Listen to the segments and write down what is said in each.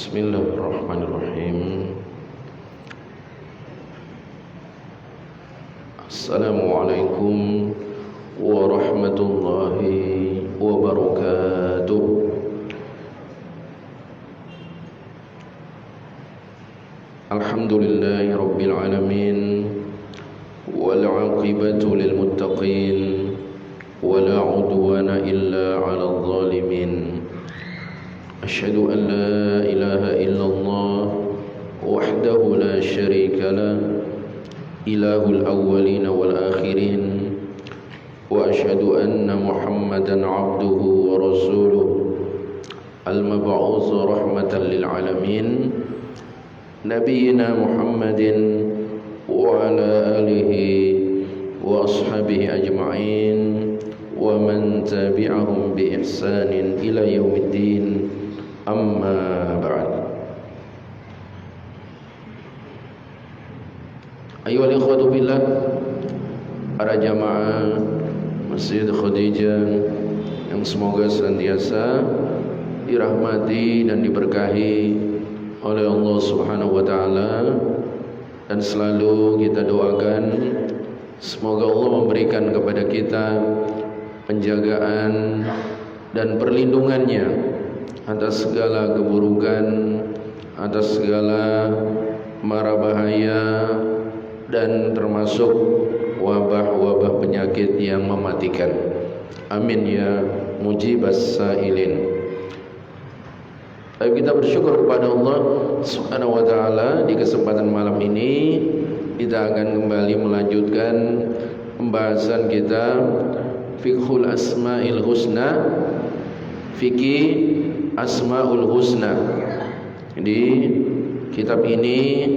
Bismillahirrahmanirrahim. Assalamualaikum warahmatullahi wabarakatuh. Alhamdulillahi rabbil alamin, wal 'aqibatu lil muttaqin, wala 'udwana illa 'alal zalimin. Asyhadu an la ilaha illallah wahdahu la syarika lah, ilahul awwalin wal akhirin, wa asyhadu anna Muhammadan 'abduhu wa rasuluh, al-mab'uts rahmatan lil alamin, nabiyyina Muhammadin wa ala alihi wa ashabihi ajma'in wa man tabi'ahum bi ihsanin ila yaumiddin. Amma ba'd. Ayyuhal ikhwatu billah, para jamaah Masjid Khadijah yang semoga senantiasa dirahmati dan diberkahi oleh Allah Subhanahu wa taala, dan selalu kita doakan semoga Allah memberikan kepada kita penjagaan dan perlindungannya atas segala keburukan, atas segala mara bahaya, dan termasuk wabah-wabah penyakit yang mematikan. Amin ya mujibas sa'ilin. Kita bersyukur kepada Allah Subhanahu wa taala, di kesempatan malam ini kita akan kembali melanjutkan pembahasan kita Fiqhul Asma'il Husna, Fikih Asma'ul Husna. Jadi kitab ini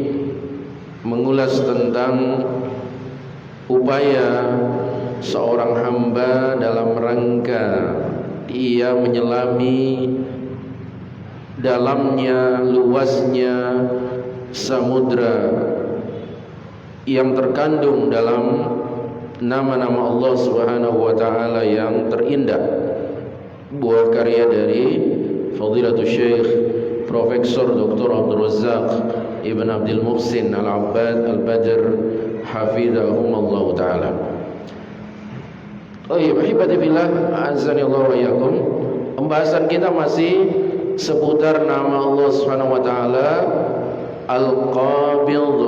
mengulas tentang upaya seorang hamba dalam rangka ia menyelami dalamnya, luasnya samudra yang terkandung dalam nama-nama Allah Subhanahu wa taala yang terindah. Buah karya dari Fadilatul Syekh Profesor Dr. Abdul Razzaq Ibn Abdul Muhsin Al-Abbad Al-Badr hafizahumullah taala. Ahibati billah, azani Allah wa iyyakum. Pembahasan kita masih seputar nama Allah Subhanahu wa taala Al-Qabid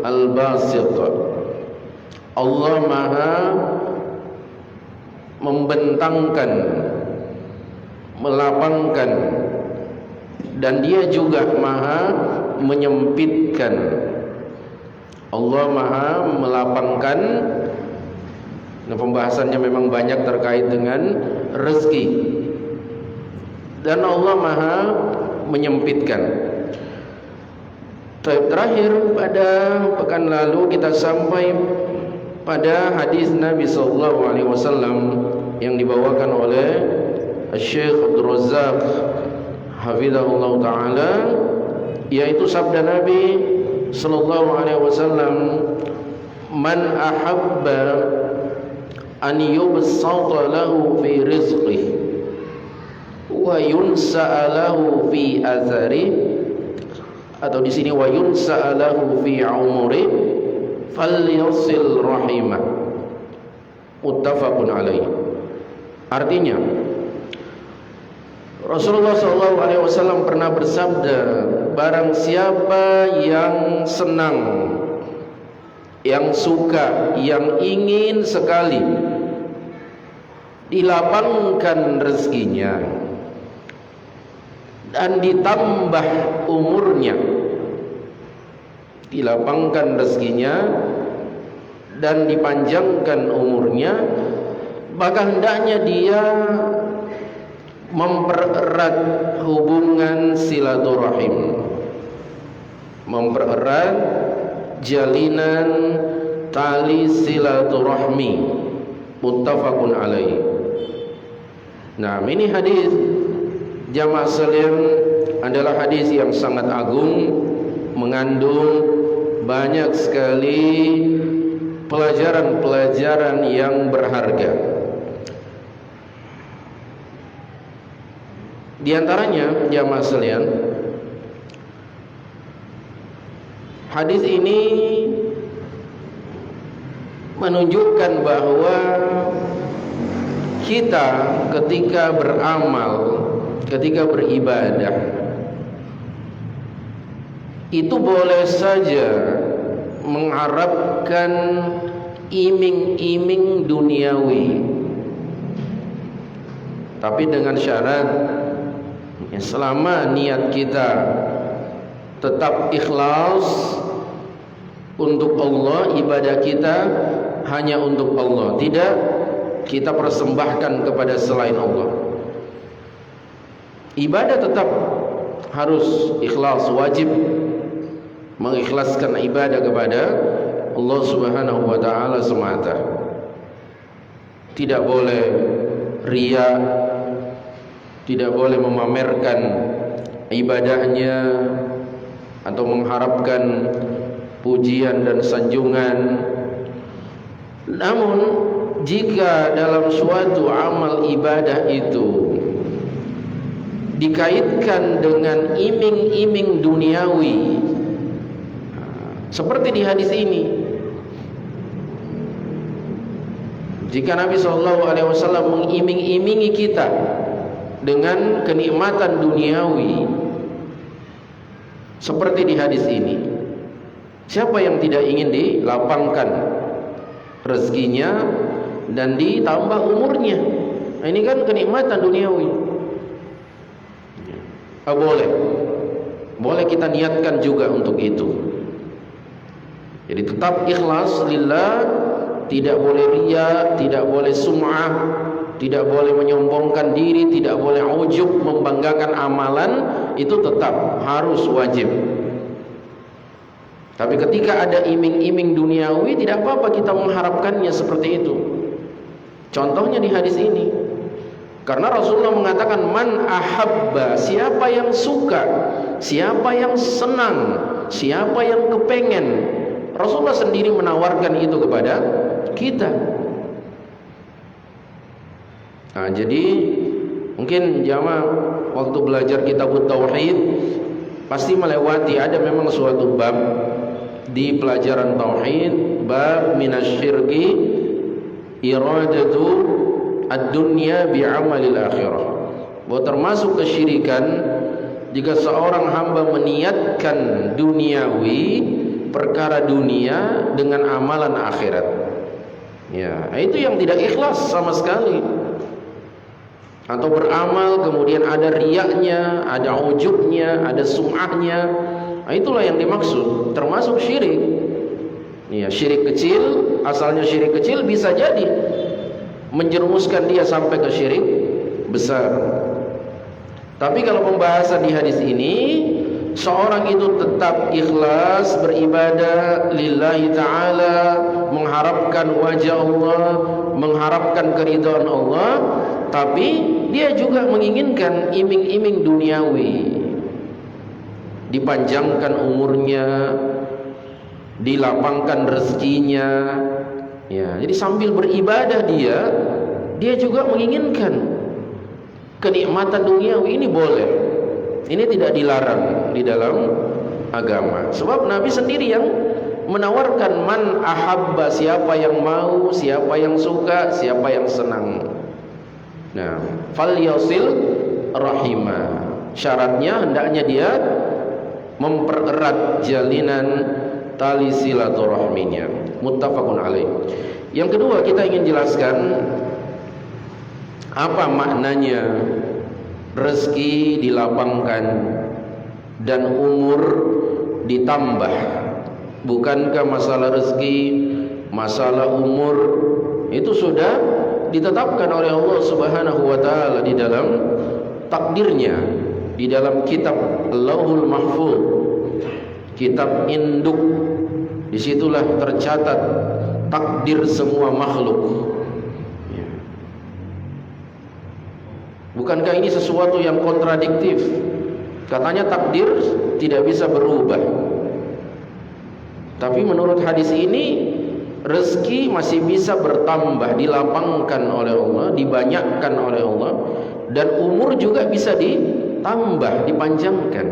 Al-Basit. Allah Maha membentangkan, melapangkan, dan Dia juga Maha menyempitkan. Allah Maha melapangkan. Nah, pembahasannya memang banyak terkait dengan rezeki, dan Allah Maha menyempitkan. Terakhir pada pekan lalu kita sampai pada hadis Nabi sallallahu alaihi wasallam yang dibawakan oleh Syekh Abdul Razzaq hafizahullah taala, yaitu sabda Nabi sallallahu alaihi wasallam, man ahabba an yubsata lahu fi rizqihi wa yunsa'a lahu fi athari, atau di sini wa yunsa'a lahu fi umri, falyasil rahimah. Muttafaqun alaih. Artinya Rasulullah SAW pernah bersabda, barang siapa yang senang, yang suka, yang ingin sekali dilapangkan rezekinya dan ditambah umurnya, dilapangkan rezekinya dan dipanjangkan umurnya, maka hendaknya dia mempererat hubungan silaturahim, mempererat jalinan tali silaturahmi. Muttafaqun alaih. Nah, ini hadis jamaah sekalian adalah hadis yang sangat agung, mengandung banyak sekali pelajaran-pelajaran yang berharga. Di antaranya jamaah sekalian, Hadis ini menunjukkan bahwa kita ketika beramal, ketika beribadah, itu boleh saja mengharapkan iming-iming duniawi, tapi dengan syarat selama niat kita tetap ikhlas untuk Allah, ibadah kita hanya untuk Allah, tidak kita persembahkan kepada selain Allah. Ibadah tetap harus ikhlas, wajib mengikhlaskan ibadah kepada Allah Subhanahu wa taala semata. Tidak boleh riya, tidak boleh memamerkan ibadahnya atau mengharapkan pujian dan sanjungan. Namun jika dalam suatu amal ibadah itu dikaitkan dengan iming-iming duniawi, seperti di hadis ini, jika Nabi SAW mengiming-imingi kita dengan kenikmatan duniawi seperti di hadis ini, siapa yang tidak ingin dilapangkan rezekinya dan ditambah umurnya? Nah, ini kan kenikmatan duniawi. Boleh kita niatkan juga untuk itu. Jadi tetap ikhlas lillah, tidak boleh riya, tidak boleh sum'ah, tidak boleh menyombongkan diri, tidak boleh ujub, membanggakan amalan, itu tetap harus wajib. Tapi ketika ada iming-iming duniawi, tidak apa-apa kita mengharapkannya seperti itu. Contohnya di hadis ini, karena Rasulullah mengatakan man ahabba, siapa yang suka, siapa yang senang, siapa yang kepengen. Rasulullah sendiri menawarkan itu kepada kita. Nah, jadi mungkin jamaah waktu belajar kitab tauhid pasti melewati, ada memang suatu bab di pelajaran tauhid, bab minasyirki iradatu ad-dunya bi'amalil akhirah, bahwa termasuk kesyirikan jika seorang hamba meniatkan duniawi, perkara dunia dengan amalan akhirat. Ya, itu yang tidak ikhlas sama sekali. Atau beramal kemudian ada riyaknya, ada ujubnya, ada sum'ahnya. Nah, itulah yang dimaksud, termasuk syirik. Ya, syirik kecil, asalnya syirik kecil bisa jadi menjerumuskan dia sampai ke syirik besar. Tapi kalau pembahasan di hadis ini, seorang itu tetap ikhlas beribadah lillahi ta'ala, mengharapkan wajah Allah, mengharapkan keridhaan Allah, tapi dia juga menginginkan iming-iming duniawi, dipanjangkan umurnya, dilapangkan rezekinya. Ya, jadi sambil beribadah dia juga menginginkan kenikmatan duniawi. Ini boleh, ini tidak dilarang di dalam agama. Sebab Nabi sendiri yang menawarkan man ahabba, siapa yang mau, siapa yang suka, siapa yang senang. Nah, fal yasil rahimah, syaratnya hendaknya dia mempererat jalinan tali silaturahminya. Muttafaqun alaih. Yang kedua, kita ingin jelaskan apa maknanya rezeki dilapangkan dan umur ditambah. Bukankah masalah rezeki, masalah umur itu sudah ditetapkan oleh Allah Subhanahu wa taala di dalam takdirnya, di dalam kitab Lauhul Mahfuz, kitab induk. Disitulah tercatat takdir semua makhluk. Bukankah ini sesuatu yang kontradiktif? Katanya takdir tidak bisa berubah, tapi menurut hadis ini rezeki masih bisa bertambah, dilapangkan oleh Allah, dibanyakkan oleh Allah, dan umur juga bisa ditambah, dipanjangkan.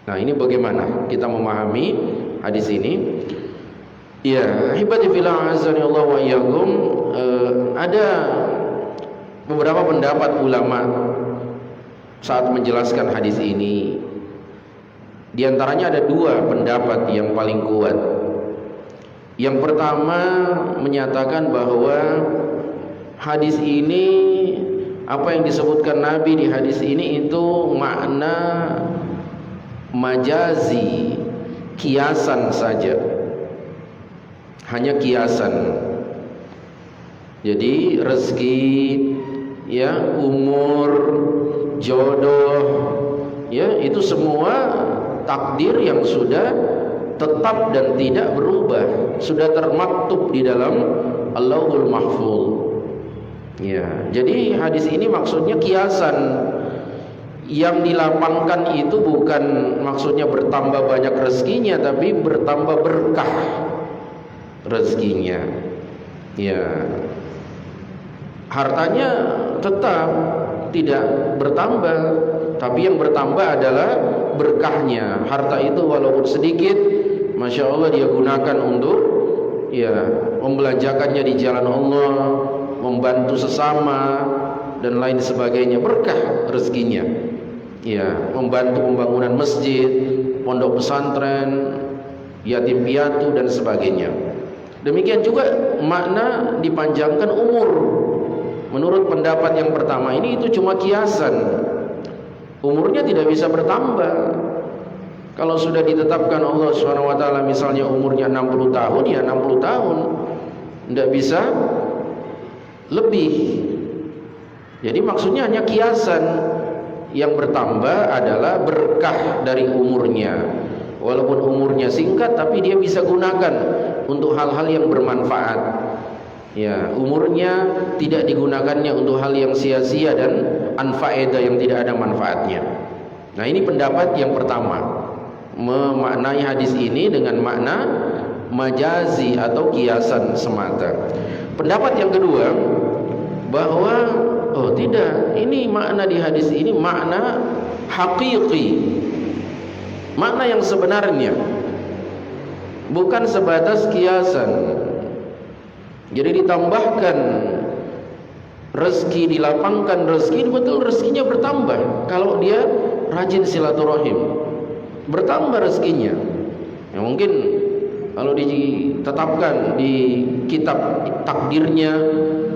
Nah, ini bagaimana kita memahami hadis ini? Ya, hibati fillah azani Allah wa iyyakum, ada beberapa pendapat ulama saat menjelaskan hadis ini. Di antaranya ada dua pendapat yang paling kuat. Yang pertama menyatakan bahwa hadis ini, apa yang disebutkan Nabi di hadis ini itu makna majazi, kiasan saja, hanya kiasan. Jadi rezeki, ya, umur, jodoh, ya, itu semua takdir yang sudah tetap dan tidak berubah, sudah termaktub di dalam Allahul Mahfuz. Ya, jadi hadis ini maksudnya kiasan. Yang dilapangkan itu bukan maksudnya bertambah banyak rezekinya, tapi bertambah berkah rezekinya. Ya, hartanya tetap tidak bertambah, tapi yang bertambah adalah berkahnya. Harta itu walaupun sedikit, masya Allah dia gunakan untuk, ya, membelanjakannya di jalan Allah, membantu sesama dan lain sebagainya, berkah rezekinya. Ya, membantu pembangunan masjid, pondok pesantren, yatim piatu dan sebagainya. Demikian juga makna dipanjangkan umur. Menurut pendapat yang pertama ini itu cuma kiasan. Umurnya tidak bisa bertambah. Kalau sudah ditetapkan Allah Subhanahu wa taala misalnya umurnya 60 tahun, ya 60 tahun. Tidak bisa lebih. Jadi maksudnya hanya kiasan. Yang bertambah adalah berkah dari umurnya. Walaupun umurnya singkat, tapi dia bisa gunakan untuk hal-hal yang bermanfaat. Ya, umurnya tidak digunakannya untuk hal yang sia-sia dan anfaedah yang tidak ada manfaatnya. Nah, ini pendapat yang pertama, memaknai hadis ini dengan makna majazi atau kiasan semata. Pendapat yang kedua, bahwa oh tidak, ini makna di hadis ini makna hakiki, makna yang sebenarnya, bukan sebatas kiasan. Jadi ditambahkan rezeki, dilapangkan rezeki, betul rezekinya bertambah kalau dia rajin silaturahim, bertambah rezekinya. Ya, mungkin kalau ditetapkan di kitab takdirnya,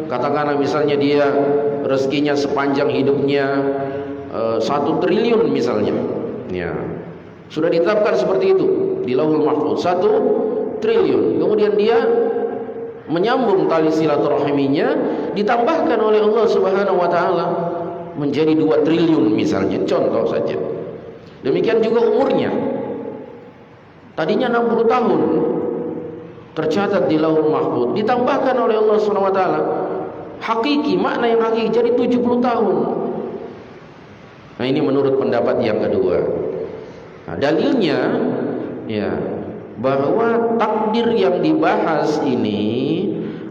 katakanlah misalnya dia rezekinya sepanjang hidupnya 1 triliun misalnya, ya, sudah ditetapkan seperti itu di Lauhul Mahfuz 1 triliun. Kemudian dia menyambung tali silaturahiminya, ditambahkan oleh Allah Subhanahu wa taala menjadi 2 triliun misalnya, contoh saja. Demikian juga umurnya, tadinya 60 tahun tercatat di Lauhul Mahfuz, ditambahkan oleh Allah Subhanahu wa taala hakiki, makna yang hakiki jadi 70 tahun. Nah, ini menurut pendapat yang kedua. Nah, dalilnya, ya, bahwa takdir yang dibahas ini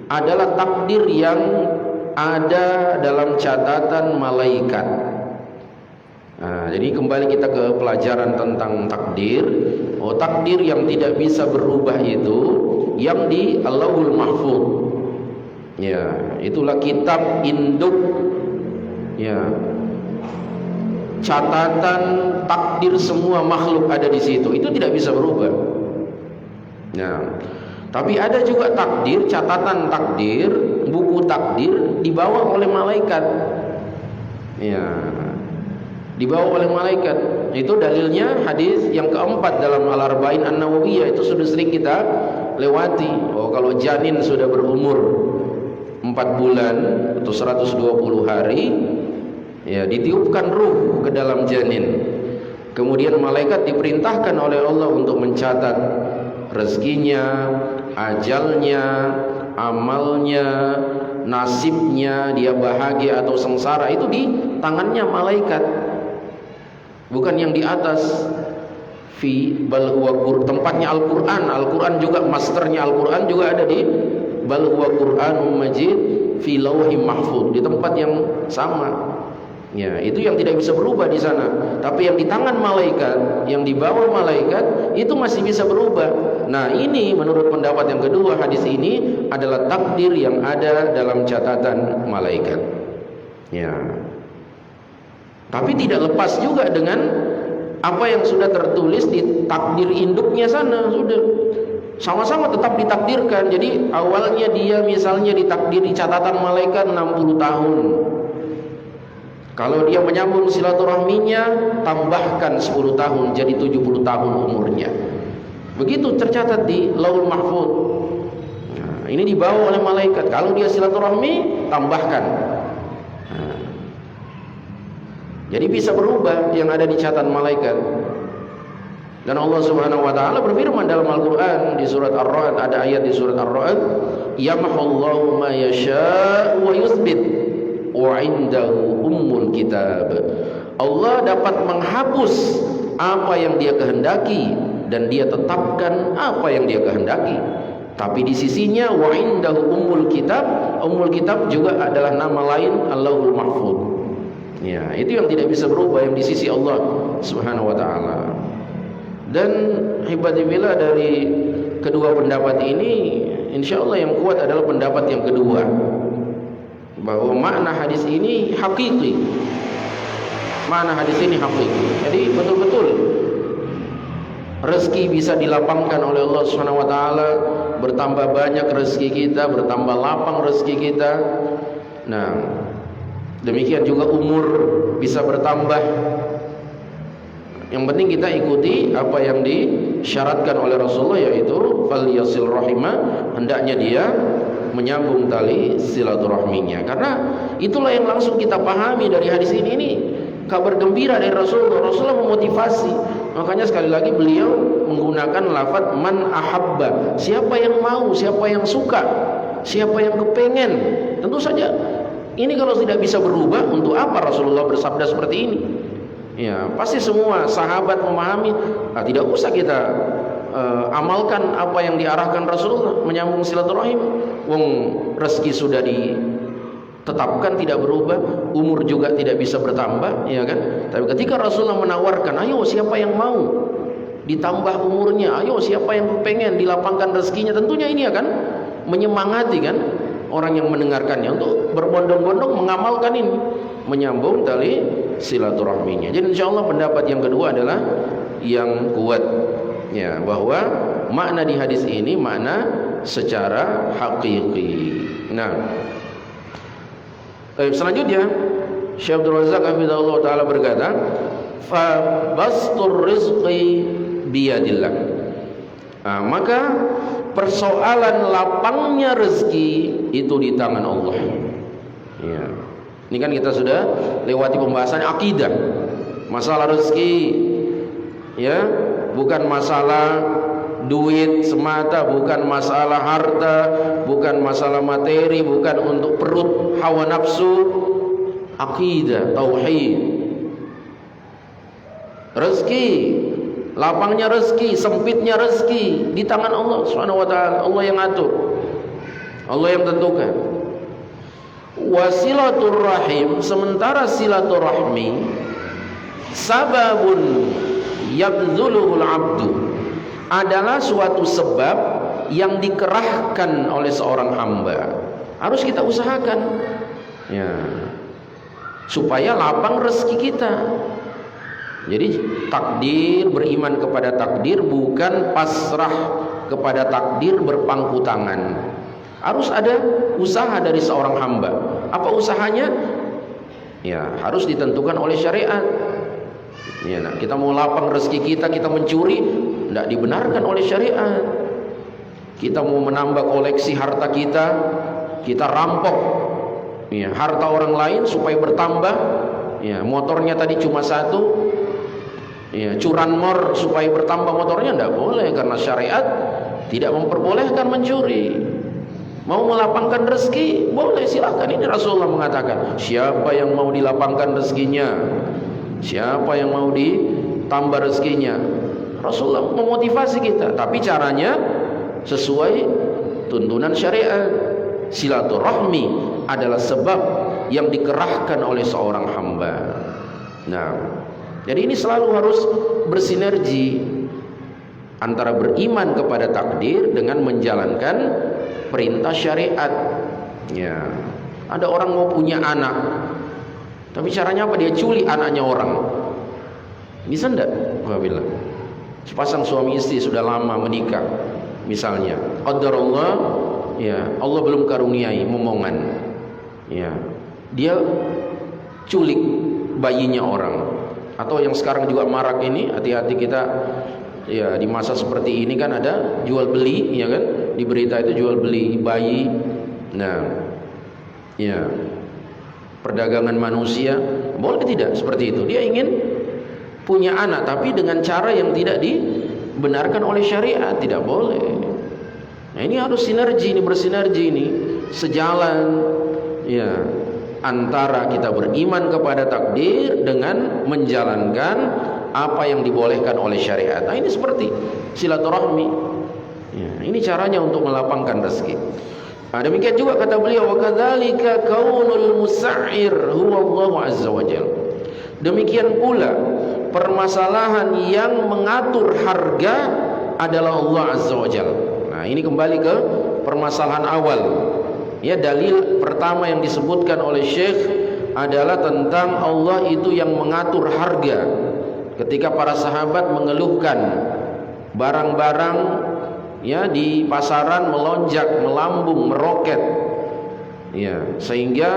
adalah takdir yang ada dalam catatan malaikat. Nah, jadi kembali kita ke pelajaran tentang takdir. Oh, takdir yang tidak bisa berubah itu yang di Allahul Mahfuz. Ya, itulah kitab induk, ya, catatan takdir semua makhluk ada di situ. Itu tidak bisa berubah. Nah, tapi ada juga takdir, catatan takdir, buku takdir dibawa oleh malaikat. Ya, dibawa oleh malaikat. Itu dalilnya hadis yang keempat dalam Al-Arba'in An-Nawawiyah, itu sudah sering kita lewati. Oh, kalau janin sudah berumur 4 bulan atau 120 hari, ya, ditiupkan ruh ke dalam janin. Kemudian malaikat diperintahkan oleh Allah untuk mencatat rezekinya, ajalnya, amalnya, nasibnya, dia bahagia atau sengsara, itu di tangannya malaikat, bukan yang di atas. Fi bal huwa tempatnya Al-Qur'an. Al-Qur'an juga masternya Al-Qur'an juga ada di bal huwa Qur'anum Majid fi Lauhim Mahfuz, di tempat yang sama. Ya, itu yang tidak bisa berubah di sana. Tapi yang di tangan malaikat, yang di bawah malaikat, itu masih bisa berubah. Nah, ini menurut pendapat yang kedua, hadis ini adalah takdir yang ada dalam catatan malaikat. Ya. Tapi tidak lepas juga dengan apa yang sudah tertulis di takdir induknya sana, sudah sama-sama tetap ditakdirkan. Jadi awalnya dia misalnya ditakdir di catatan malaikat 60 tahun. Kalau dia menyambung silaturahminya, tambahkan 10 tahun jadi 70 tahun umurnya. Begitu tercatat di Lauhul Mahfuz. Nah, ini dibawa oleh malaikat. Kalau dia silaturahmi, tambahkan. Nah, jadi bisa berubah yang ada di catatan malaikat. Dan Allah Subhanahu wa taala berfirman dalam Al-Qur'an di surat Ar-Ra'd, ada ayat di surat Ar-Ra'd, yamhullahu ma yasha'u wa yuthbit wa 'indahu ummul kitab. Allah dapat menghapus apa yang dia kehendaki dan dia tetapkan apa yang dia kehendaki. Tapi di sisinya wa 'indahu ummul kitab, ummul kitab juga adalah nama lain Allahul Mahfuz. Ya, itu yang tidak bisa berubah yang di sisi Allah Subhanahu wa taala. Dan hibadillah dari kedua pendapat ini, insyaallah yang kuat adalah pendapat yang kedua, bahwa makna hadis ini hakiki. Makna hadis ini hakiki. Jadi betul-betul rezeki bisa dilapangkan oleh Allah Subhanahu wa taala, bertambah banyak rezeki kita, bertambah lapang rezeki kita. Nah, demikian juga umur bisa bertambah. Yang penting kita ikuti apa yang disyaratkan oleh Rasulullah, yaitu falyasil rahimah, hendaknya dia menyambung tali silaturahminya. Karena itulah yang langsung kita pahami dari hadis ini. Ini kabar gembira dari Rasulullah. Rasulullah memotivasi. Makanya sekali lagi beliau menggunakan lafaz man ahabba. Siapa yang mau, siapa yang suka, siapa yang kepengen. Tentu saja ini kalau tidak bisa berubah, untuk apa Rasulullah bersabda seperti ini? Ya, pasti semua sahabat memahami, tidak usah kita amalkan apa yang diarahkan Rasulullah, menyambung silaturahim. Wong rezeki sudah ditetapkan tidak berubah, umur juga tidak bisa bertambah, ya kan? Tapi ketika Rasulullah menawarkan, ayo siapa yang mau ditambah umurnya, ayo siapa yang pengen dilapangkan rezekinya, tentunya ini akan menyemangati kan orang yang mendengarkannya untuk berbondong-bondong mengamalkan ini, menyambung tali silaturahminya. Jadi insyaallah pendapat yang kedua adalah yang kuat, ya, bahwa makna di hadis ini makna secara hakiki. Nah, selanjutnya Syekh Abdul Razak hafizahullah taala berkata, fa bastur rizqi biyadillah. Nah, maka persoalan lapangnya rezeki itu di tangan Allah. Ya. Ini kan kita sudah lewati pembahasan akidah. Masalah rezeki, ya, bukan masalah duit semata, bukan masalah harta, bukan masalah materi, bukan untuk perut hawa nafsu. Akidah, tauhid. Rezeki, lapangnya rezeki, sempitnya rezeki di tangan Allah Subhanahu wa taala. Allah yang atur, Allah yang tentukan. Wasilatur rahim, sementara silaturahmi sababun yabdzuluhul abdu, adalah suatu sebab yang dikerahkan oleh seorang hamba. Harus kita usahakan, ya, supaya lapang rezeki kita. Jadi takdir, beriman kepada takdir, bukan pasrah kepada takdir berpangku tangan. Harus ada usaha dari seorang hamba. Apa usahanya? Ya, harus ditentukan oleh syariat. Ya, nah, kita mau lapang rezeki kita mencuri, tidak dibenarkan oleh syariat. Kita mau menambah koleksi harta kita rampok, ya, harta orang lain supaya bertambah. Ya, motornya tadi cuma satu, ya, curanmor supaya bertambah motornya, tidak boleh, karena syariat tidak memperbolehkan mencuri. Mau melapangkan rezeki, boleh, silakan. Ini Rasulullah mengatakan, siapa yang mau dilapangkan rezekinya, siapa yang mau ditambah rezekinya, Rasulullah memotivasi kita. Tapi caranya sesuai tuntunan syariat. Silaturahmi adalah sebab yang dikerahkan oleh seorang hamba. Nah, jadi ini selalu harus bersinergi antara beriman kepada takdir dengan menjalankan perintah syariat. Ya, ada orang mau punya anak, tapi caranya apa? Dia culik anaknya orang. Bisa enggak? Gua bilang. Sepasang suami istri sudah lama menikah, misalnya, qadarullah, ya, Allah belum karuniai momongan. Ya, dia culik bayinya orang. Atau yang sekarang juga marak ini, hati-hati kita, ya, di masa seperti ini kan ada jual beli, ya kan? Di berita itu jual beli bayi. Nah, ya, perdagangan manusia, boleh tidak seperti itu? Dia ingin punya anak tapi dengan cara yang tidak dibenarkan oleh syariat, tidak boleh. Nah, ini harus sinergi, ini bersinergi, ini sejalan, ya, antara kita beriman kepada takdir dengan menjalankan apa yang dibolehkan oleh syariat. Nah, ini seperti silaturahmi. Ya, ini caranya untuk melapangkan rezeki. Nah, demikian juga kata beliau, wa kadzalika kaunul musa'ir huwa Allah azza wajalla. Demikian pula permasalahan yang mengatur harga adalah Allah azza wajalla. Nah, ini kembali ke permasalahan awal. Ya, dalil pertama yang disebutkan oleh Syekh adalah tentang Allah itu yang mengatur harga. Ketika para sahabat mengeluhkan barang-barang, ya, di pasaran melonjak, melambung, meroket, ya, sehingga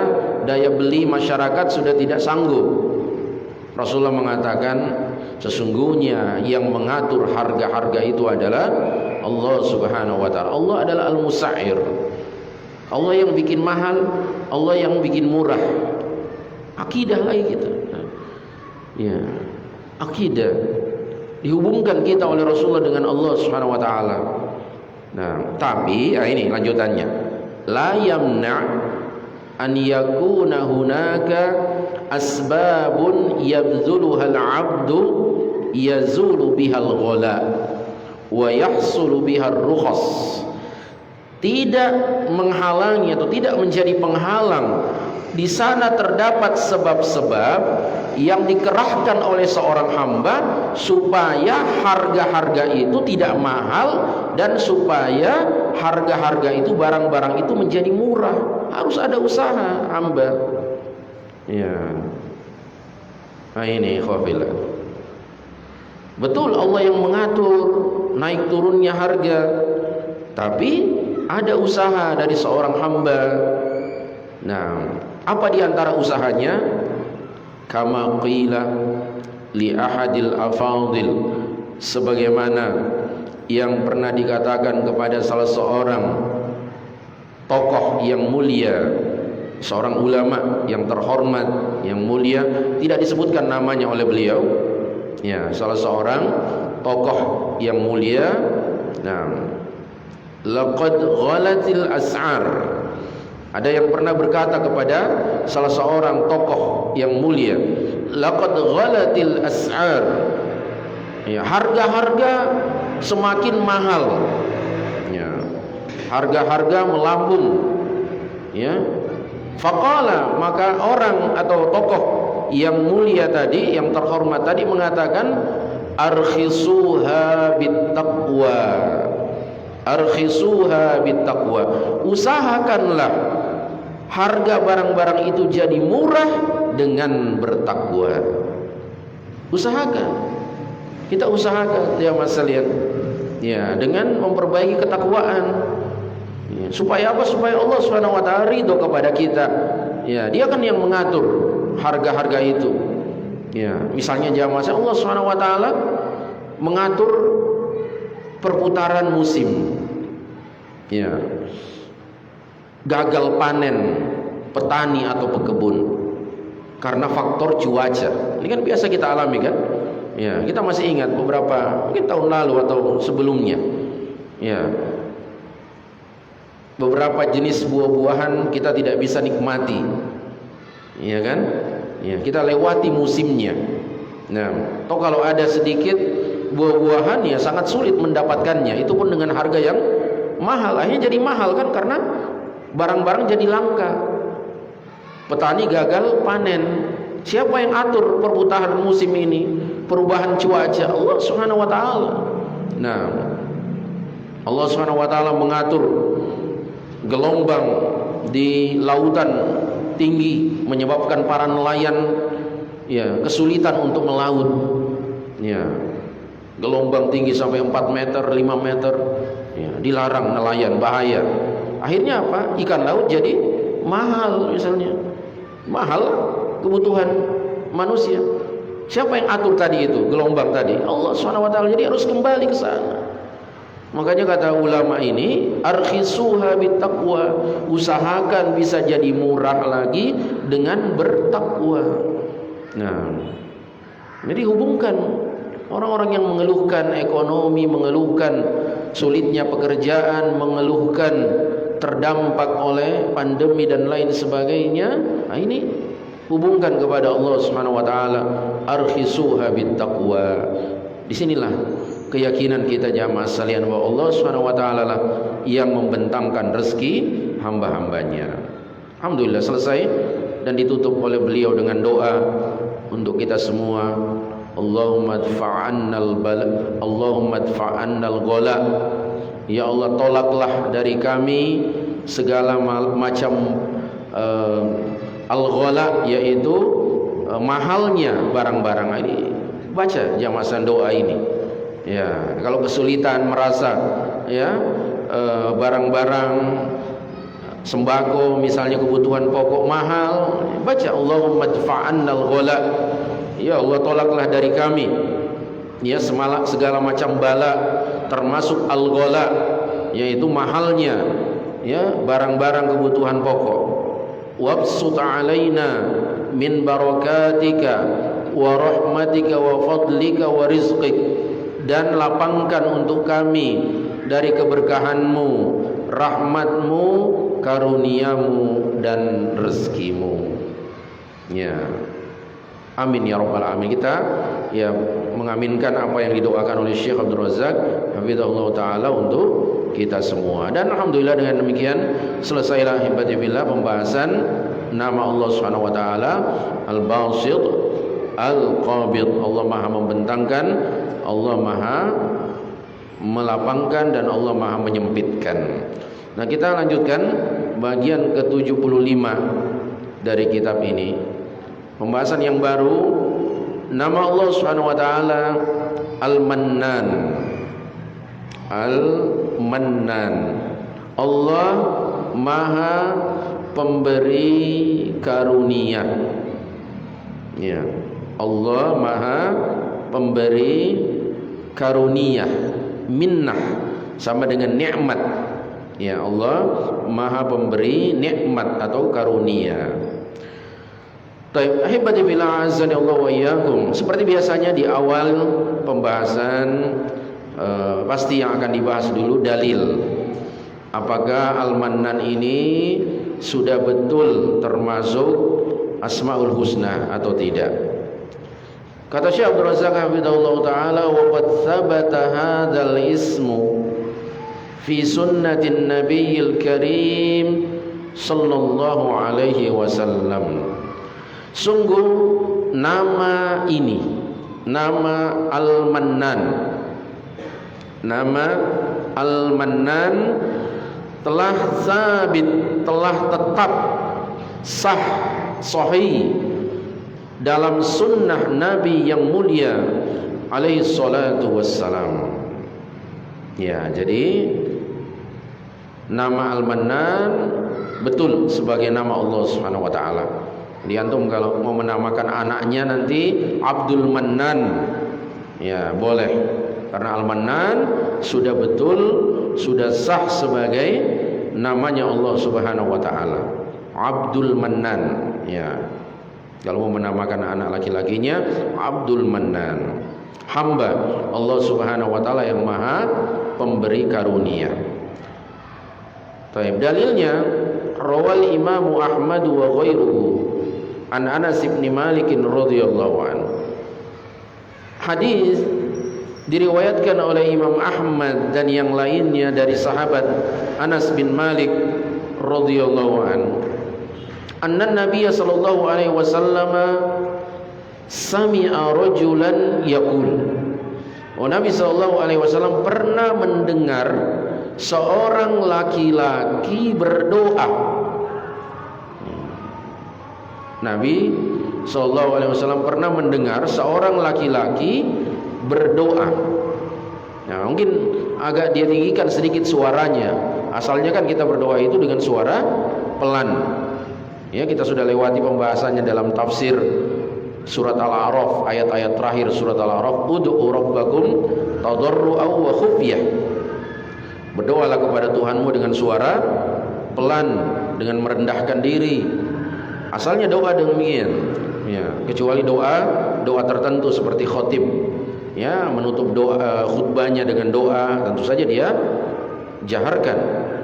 daya beli masyarakat sudah tidak sanggup. Rasulullah mengatakan, sesungguhnya yang mengatur harga-harga itu adalah Allah subhanahu wa ta'ala. Allah adalah al-musa'ir. Allah yang bikin mahal, Allah yang bikin murah. Akidah lagi kita. Ya, akidah dihubungkan kita oleh Rasulullah dengan Allah subhanahu wa ta'ala. Nah, tapi ini lanjutannya, la yamna an yakuna hunaka asbabun yabzuluha al-'abdu yazulu biha al-ghala wa yahsulu biha ar-rukhas. Tidak menghalangi atau tidak menjadi penghalang. Di sana terdapat sebab-sebab yang dikerahkan oleh seorang hamba supaya harga-harga itu tidak mahal dan supaya harga-harga itu, barang-barang itu menjadi murah. Harus ada usaha hamba. Ya. Nah, ini khafillah. Betul Allah yang mengatur naik turunnya harga, tapi ada usaha dari seorang hamba. Nah, apa di antara usahanya? Kama qila li ahadil afadil, sebagaimana yang pernah dikatakan kepada salah seorang tokoh yang mulia, seorang ulama yang terhormat, yang mulia, tidak disebutkan namanya oleh beliau. Ya, salah seorang tokoh yang mulia. Nah, laqad ghalatil as'ar. Ada yang pernah berkata kepada salah seorang tokoh yang mulia, laqad ghalatil as'ar. Ya, harga-harga semakin mahal. Ya, harga-harga melambung. Ya. Faqala, maka orang atau tokoh yang mulia tadi, yang terhormat tadi mengatakan, arkhisuha bittaqwa. Arkhisuha bittaqwa. Usahakanlah harga barang-barang itu jadi murah dengan bertakwa. Usahakan. Kita usahakan, ya mas sekalian. Ya, dengan memperbaiki ketakwaan. Ya, supaya apa? Supaya Allah Subhanahu wa taala ridho kepada kita. Ya, Dia kan yang mengatur harga-harga itu. Ya, misalnya jamaah Allah Subhanahu wa taala mengatur perputaran musim. Ya. Gagal panen petani atau pekebun karena faktor cuaca. Ini kan biasa kita alami kan? Ya, kita masih ingat beberapa mungkin tahun lalu atau sebelumnya. Ya. Beberapa jenis buah-buahan kita tidak bisa nikmati. Ya kan? Ya, kita lewati musimnya. Nah, toh kalau ada sedikit buah-buahan ya sangat sulit mendapatkannya, itu pun dengan harga yang mahal. Akhirnya jadi mahal kan, karena barang-barang jadi langka. Petani gagal panen. Siapa yang atur perputaran musim ini? Perubahan cuaca Allah Subhanahu wa taala. Nah, Allah Subhanahu wa taala mengatur gelombang di lautan tinggi menyebabkan para nelayan kesulitan untuk melaut. Gelombang tinggi sampai 4 meter, 5 meter. Dilarang nelayan, bahaya. Akhirnya apa? Ikan laut jadi mahal misalnya. Mahal kebutuhan manusia. Siapa yang atur tadi itu? Gelombang tadi. Allah Subhanahu wa taala. Jadi harus kembali ke sana. Makanya kata ulama ini, arkhisuha bittaqwa, usahakan bisa jadi murah lagi dengan bertakwa. Nah, jadi hubungkan orang-orang yang mengeluhkan ekonomi, mengeluhkan sulitnya pekerjaan, mengeluhkan terdampak oleh pandemi dan lain sebagainya. Nah, ini hubungkan kepada Allah Subhanahu wa taala, arkhisuha bittaqwa. Disinilah keyakinan kita jamaah sekalian bahwa Allah Subhanahu wa taala lah yang membentangkan rezeki hamba-hambanya. Alhamdulillah selesai dan ditutup oleh beliau dengan doa untuk kita semua. Allahumma adfa'annal bala, Allahumma adfa'annal ghala. Ya Allah, tolaklah dari kami segala macam al-ghala, yaitu mahalnya barang-barang. Ini baca jamaah doa ini. Ya, kalau kesulitan merasa barang-barang sembako misalnya kebutuhan pokok mahal, baca Allahumma adfa'annal ghala. Ya Allah, tolaklah dari kami segala macam bala, termasuk al-ghala, yaitu mahalnya barang-barang kebutuhan pokok. Wabsut alaina min barakatika wa rahmatika wa fadlika wa rizqik, dan lapangkan untuk kami dari keberkahanmu, rahmatmu, karuniamu, dan rezekimu. Amin ya rabbal alamin. Kita mengaminkan apa yang didoakan oleh Syekh Abdul Razak hafizahullah taala untuk kita semua. Dan alhamdulillah dengan demikian selesailah hibbatillah pembahasan nama Allah Subhanahu wa taala Al-Basit Al-Qabid. Allah Maha membentangkan, Allah Maha melapangkan, dan Allah Maha menyempitkan. Nah, kita lanjutkan bagian ke-75 dari kitab ini. Pembahasan yang baru, nama Allah Subhanahu wa taala Al-Mannan. Al-Mannan. Allah Maha pemberi karunia. Allah Maha pemberi karunia. Minnah sama dengan nikmat. Allah Maha pemberi nikmat atau karunia. Taib, ahibati billah azza Allah wa iyyakum. Seperti biasanya di awal pembahasan pasti yang akan dibahas dulu dalil. Apakah Al-Mannan ini sudah betul termasuk Asmaul Husna atau tidak? Kata Syekh Abdul Razak hafizahullah taala, wa qad thabata hadzal ismu fi sunnatin nabiyil karim sallallahu alaihi wasallam. Sungguh nama ini, nama Al-Mannan, nama Al-Mannan telah sabit, telah tetap sah, sahih dalam sunnah Nabi yang mulia alaihi salatu wassalam. Jadi nama Al-Mannan betul sebagai nama Allah Subhanahu wa taala. Di antum kalau mau menamakan anaknya nanti Abdul Mannan, boleh, karena Al-Mannan sudah betul, sudah sah sebagai namanya Allah Subhanahu wa taala. Abdul Mannan. Kalau mau menamakan anak laki-lakinya Abdul Mannan, hamba Allah Subhanahu wa taala yang Maha pemberi karunia. Baik, dalilnya rawal Imam Ahmad wa ghairuhu an Anas bin Malik radhiyallahu anhu. Hadis diriwayatkan oleh Imam Ahmad dan yang lainnya dari sahabat Anas bin Malik radhiyallahu anhu. anna Nabiy sallallahu alaihi wasallam sami'a rajulan yaqul. Oh, Nabi sallallahu alaihi wasallam pernah mendengar seorang laki-laki berdoa. Nabi sallallahu alaihi wasallam pernah mendengar seorang laki-laki berdoa. Nah, mungkin agak dia tinggikan sedikit suaranya. Asalnya kan kita berdoa itu dengan suara pelan. Ya, kita sudah lewati pembahasannya dalam tafsir surat Al-A'raf, ayat-ayat terakhir surat Al-A'raf, ud'u rabbakum tadarru'an wa khufyah. Berdoalah kepada Tuhanmu dengan suara pelan, dengan merendahkan diri. Asalnya doa demikian. Ya, kecuali doa tertentu seperti khotib, ya, menutup doa khutbahnya dengan doa, tentu saja dia jaharkan.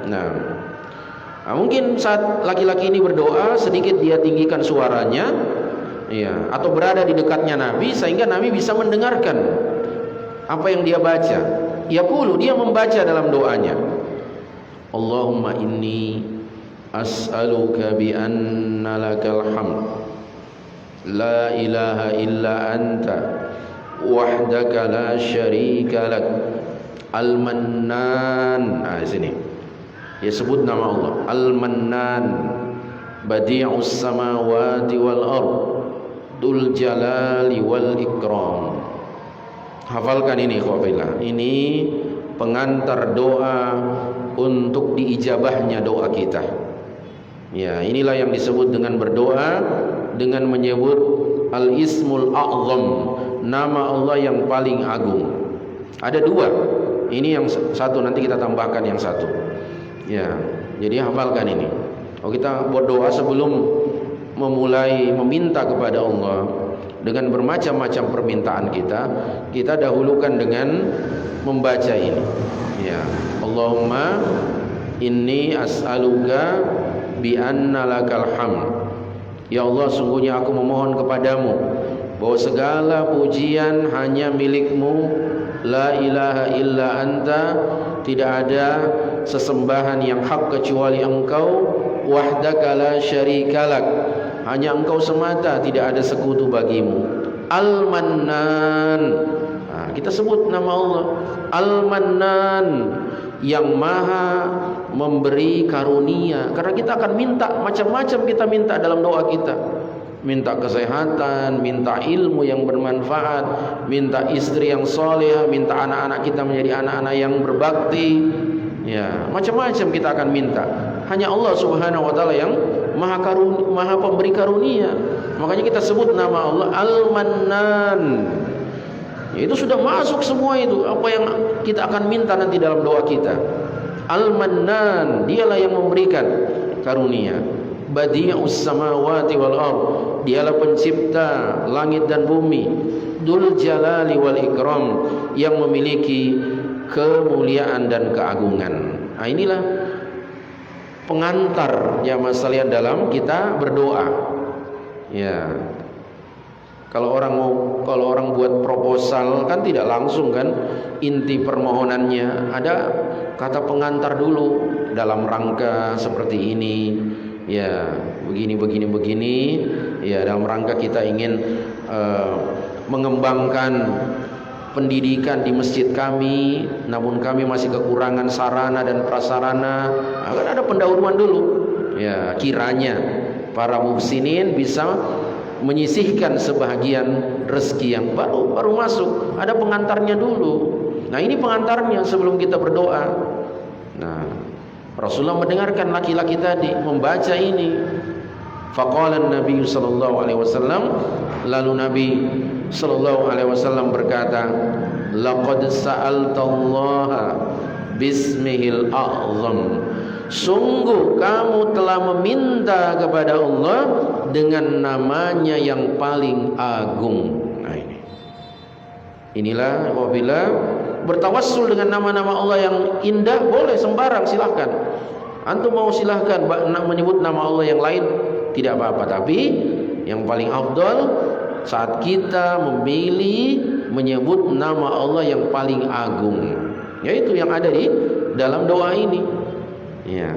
Nah, mungkin saat laki-laki ini berdoa sedikit dia tinggikan suaranya, ya, atau berada di dekatnya Nabi sehingga Nabi bisa mendengarkan apa yang dia baca. Yaqulu, dia membaca dalam doanya, Allahumma inni as'aluka bi anna lakal hamd la ilaha illa anta wahdaka la syarika lak al-mannan. Nah, sini dia sebut nama Allah, al-mannan badi'us samawati wal ard dzul jalali wal ikram. Hafalkan ini ikhwafillah. Ini pengantar doa untuk diijabahnya doa kita. Ya, inilah yang disebut dengan berdoa dengan menyebut al-ismul a'zam, nama Allah yang paling agung. Ada dua. Ini yang satu, nanti kita tambahkan yang satu. Ya, jadi hafalkan ini. Oh, kita berdoa sebelum memulai meminta kepada Allah dengan bermacam-macam permintaan kita dahulukan dengan membaca ini. Ya, Allahumma inni as'aluka bi anna lakal hamd. Ya Allah, sungguhnya aku memohon kepadamu bahwa segala pujian hanya milik-Mu. La ilaha illa anta, tidak ada sesembahan yang hak kecuali Engkau. Wahdaka la syarikalak, hanya Engkau semata, tidak ada sekutu bagimu. Al-Mannan, nah, kita sebut nama Allah Al-Mannan, yang maha memberi karunia. Karena kita akan minta macam-macam, kita minta dalam doa kita. Minta kesehatan, minta ilmu yang bermanfaat, minta istri yang soleh, minta anak-anak kita menjadi anak-anak yang berbakti. Ya, macam-macam kita akan minta. Hanya Allah Subhanahu wa taala yang maha pemberi karunia. Makanya kita sebut nama Allah Al-Mannan. Ya, itu sudah masuk semua itu apa yang kita akan minta nanti dalam doa kita. Al-Mannan, dialah yang memberikan karunia. Badi'us samawati wal ard, dialah pencipta langit dan bumi. Dzul jalali wal ikram, yang memiliki kemuliaan dan keagungan. Nah, inilah pengantar ya mas sekalian dalam kita berdoa. Ya, kalau orang buat proposal kan tidak langsung kan inti permohonannya, ada kata pengantar dulu dalam rangka seperti ini. Ya, begini. Ya, dalam rangka kita ingin mengembangkan pendidikan di masjid kami, namun kami masih kekurangan sarana dan prasarana. Akan ada pendahuluan dulu. Ya, kiranya para muhsinin bisa menyisihkan sebahagian rezeki yang baru masuk. Ada pengantarnya dulu. Nah, ini pengantarnya sebelum kita berdoa. Nah, Rasulullah mendengarkan laki-laki tadi membaca ini. Faqala Nabi sallallahu alaihi wasallam, lalu Nabi sallallahu alaihi wasallam berkata, laqad sa'altallaha bismihil a'zam. Sungguh kamu telah meminta kepada Allah dengan namanya yang paling agung. Nah, inilah apabila bertawassul dengan nama-nama Allah yang indah, boleh sembarang, silahkan. Antum mau silahkan menyebut nama Allah yang lain, tidak apa-apa. Tapi yang paling afdal saat kita memilih menyebut nama Allah yang paling agung, yaitu yang ada di dalam doa ini. Ya,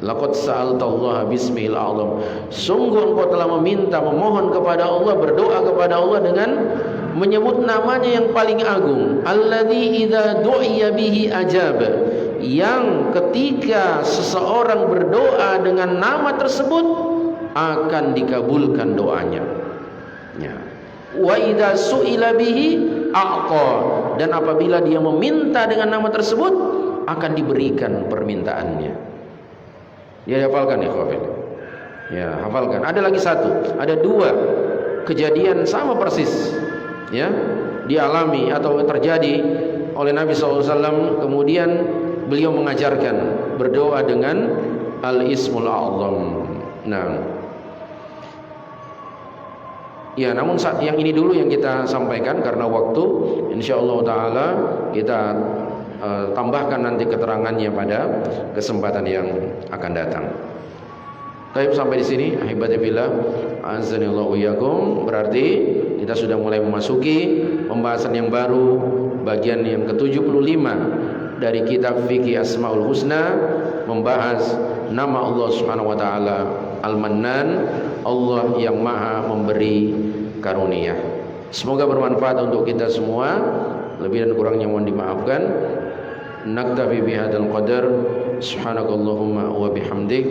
Laqad sa'altallaha bismihil a'zam. Sungguh engkau telah meminta, memohon kepada Allah, berdoa kepada Allah dengan menyebut namanya yang paling agung. Alladzi idza du'iya bihi ajab. Yang ketika seseorang berdoa dengan nama tersebut akan dikabulkan doanya. Ya. Wa idza su'ila bihi a'ta. Dan apabila dia meminta dengan nama tersebut akan diberikan permintaannya. Dia hafalkan ya kawan. Ya, hafalkan. Ada lagi satu, ada dua kejadian sama persis. Ya, dialami atau terjadi oleh Nabi SAW. Kemudian beliau mengajarkan berdoa dengan Al-Ismul A'zam. Nah, ya, namun saat yang ini dulu yang kita sampaikan karena waktu. InsyaAllah Ta'ala kita tambahkan nanti keterangannya pada kesempatan yang akan datang. Baik, sampai di sini ahibati fillah, azanillahu iyyakum. Berarti kita sudah mulai memasuki pembahasan yang baru, bagian yang ke-75 dari kitab Fikih Asmaul Husna, membahas nama Allah Subhanahu wa taala Al-Mannan, Allah yang Maha memberi karunia. Semoga bermanfaat untuk kita semua. Lebih dan kurangnya mohon dimaafkan. Naktafi bihadzal qadar. Subhanakallahumma wa bihamdik,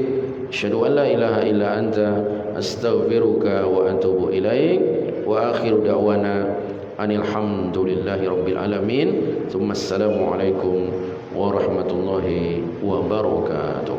asyhadu an la ilaha illa anta, astaghfiruka wa atubu ilaik. Wa akhiru da'wana anil hamdulillahi rabbil alamin. Tsumma assalamu alaikum warahmatullahi wabarakatuh.